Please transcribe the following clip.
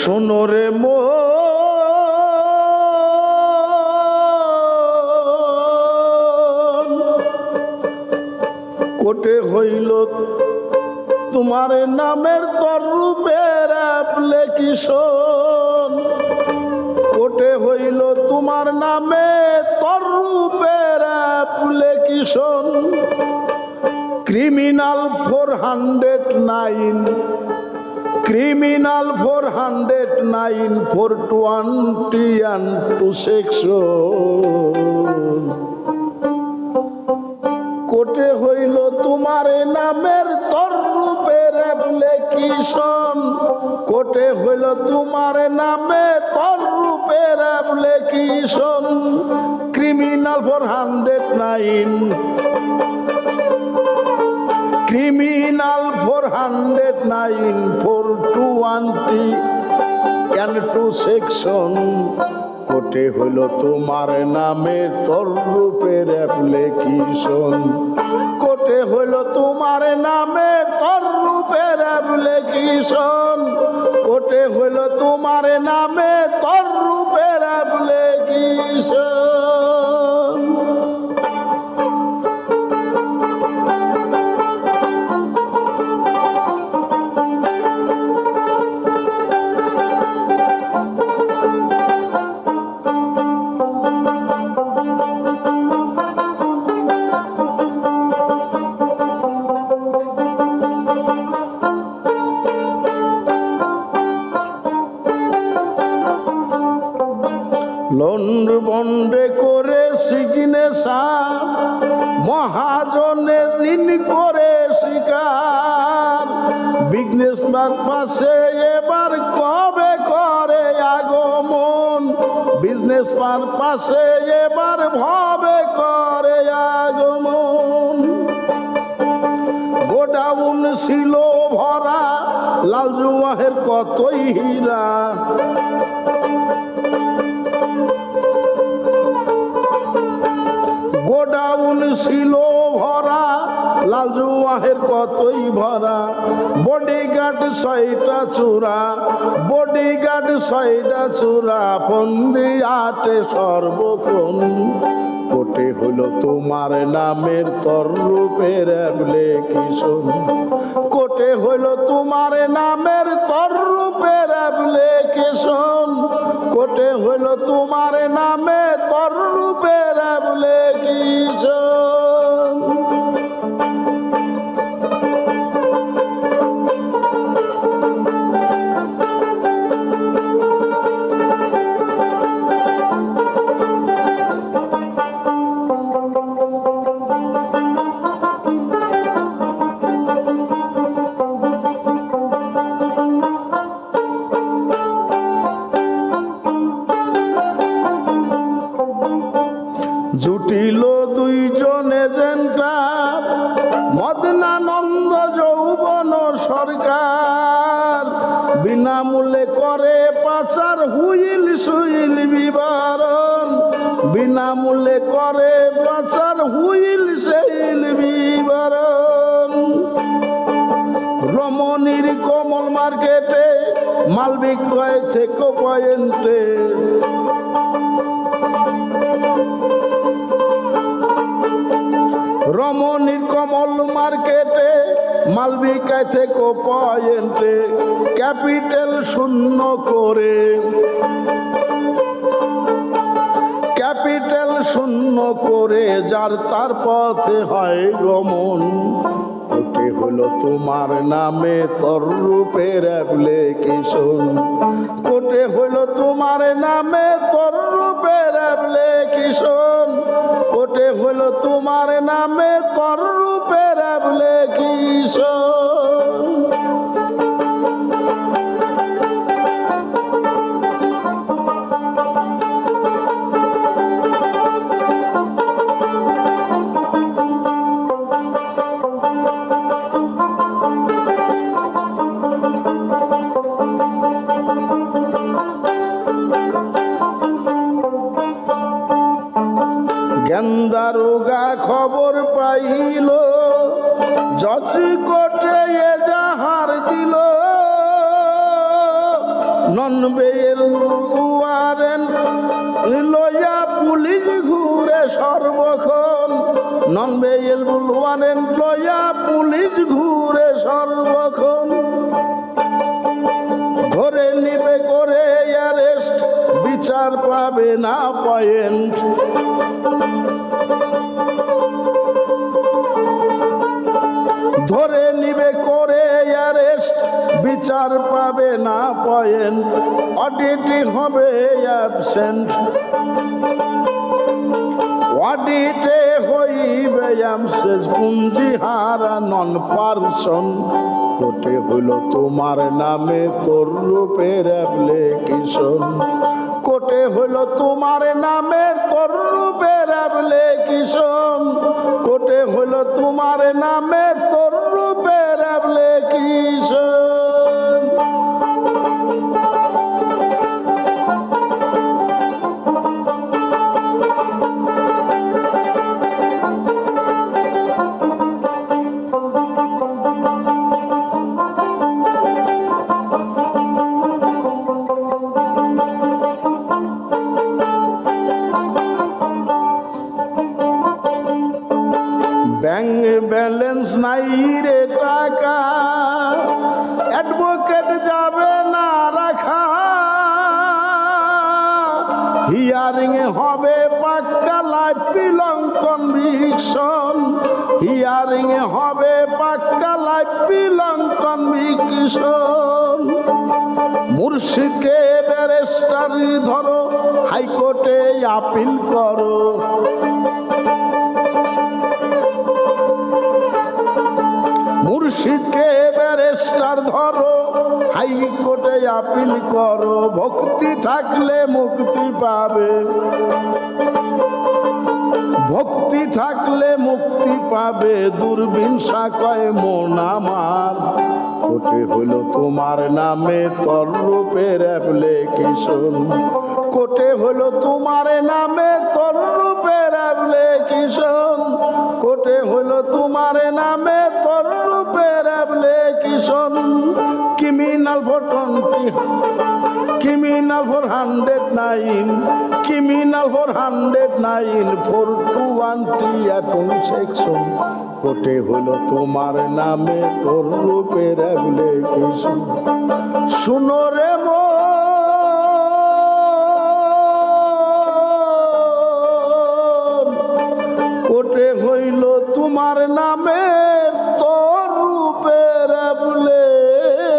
শোনো রে মন, কোটে হইল তোমার নামের তরূপের অ্যাপ্লিকেশন, কোটে হইল তোমার নামে তরূপের অ্যাপ্লিকেশন। Criminal 409, criminal 409 420 section. কোটে হইল তোমার নামের তরূপের অ্যাপ্লিকেশন, কোটে হইল তোমার নামে তরূপের অ্যাপ্লিকেশন। Criminal 409, criminal 409 420 section. কোটে হইল তোমার নামে তরূপের অ্যাপ্লিকেশন, কোটে হইল তোমার নামে তরূপের অ্যাপ্লিকেশন, কোটে হইল তোমার নামে তরূপের অ্যাপ্লিকেশন। লন্ড বন্ডে করে সিগনেচার, মহাজনের ঋণ করে শিকার। বিজনেস পারপাসে এবার কবে করে আগমন, বিজনেস পারপাসে এবার ভবে করে আগমন। গোডাউন ছিল ভরা লাল জুয়াহের কতই হীরা, গোডাউন ছিল ভরা লাল জুয়াহের কতই ভরা। বডিগার্ড 6টা চূড়া, বডিগার্ড 6টা চূড়া, ফন্দি 8 সর্বক্ষণ। কোটে হইল তোমার নামের তরূপের অ্যাপ্লিকেশন, কোটে হইল তোমার নামের তরূপের অ্যাপ্লিকেশন, কোটে হইল তোমার নামে তরূপের অ্যাপ্লিকেশন। জুটিল দুইজন এজেন্টার, মদনানন্দ যৌবন সরকার। বিনামূল্যে করে পাচার হুইল সুইল বিবরণ, বিনামূল্যে করে পাচার হুইল সুইল বিবরণ। রমণীর কমল মার্কেটে মাল বিক্রয় থেকে পয়েন্টে, রমণীর কমল মার্কেটে মাল বিক্রয় থেকে পয়েন্টে। ক্যাপিটাল শূন্য করে, ক্যাপিটাল শূন্য করে যার তার পথে হয় গমন। কোটে হলো তোমার নামে তরূপের অ্যাপ্লিকেশন, কোটে হলো তোমার নামে তরূপের অ্যাপ্লিকেশন, কোটে হলো তোমার নামে তরূপের অ্যাপ্লিকেশন। জ্ঞানদারোগা খবর পাইল, জজ কোর্টে নন বেইলবুল ওয়ারেন্ট লইয়া পুলিশ ঘুরে সর্বক্ষণ, ধরে নিবে করে অ্যারেস্ট, বিচার পাবে না পয়েন্ট। ধরে নিবে করে অ্যারেস্ট, বিচার পাবে না পয়েন্ট, অডিটই হবে অ্যাবসেন্ট। অডিটে হইবে অ্যাবসেন্ট, পুঞ্জি হারা নন পারসন। কোর্টে হইল তোমার নামে তোর রূপের অ্যাপ্লিকেশন, কোর্টে হইল তোমার নামে তোর রূপের অ্যাপ্লিকেশন, কোর্টে হইল তোমার নামে তোর রূপের অ্যাপ্লিকেশন। ব্যাংক ব্যালেন্স নাই রে টাকা, অ্যাডভোকেট যাবে না রাখা, হিয়ারিং এ হবে পাক্কা লাইফ লং কনভিকশন, হিয়ারিং এ হবে পাক্কা লাইফ লং কনভিকশন। মুর্শিদকে ব্যারিস্টার ধরো, হাইকোর্টে আপিল করো, মুর্শিদকে ব্যারিস্টার ধরো, হাইকোর্টে আপিল করো। ভক্তি থাকলে মুক্তি পাবে, ভক্তি থাকলে মুক্তি পাবে। দূরবিনসা কয় মন আমার, কোর্টে হইল তোমার নামে তোর রূপের অ্যাপ্লিকেশন, কোর্টে হইল তোমার নামে তোর রূপের অ্যাপ্লিকেশন, কোর্টে হইল তোমার নামে তোর রূপের application. Criminal for 20, criminal for 109, criminal for 109, 421 section. কোর্টে হইল তোমার নামে তোর রূপের অ্যাপ্লিকেশন। শুনো রে কোর্টে হইল তোমার নামে তোর রূপের অ্যাপ্লিকেশন।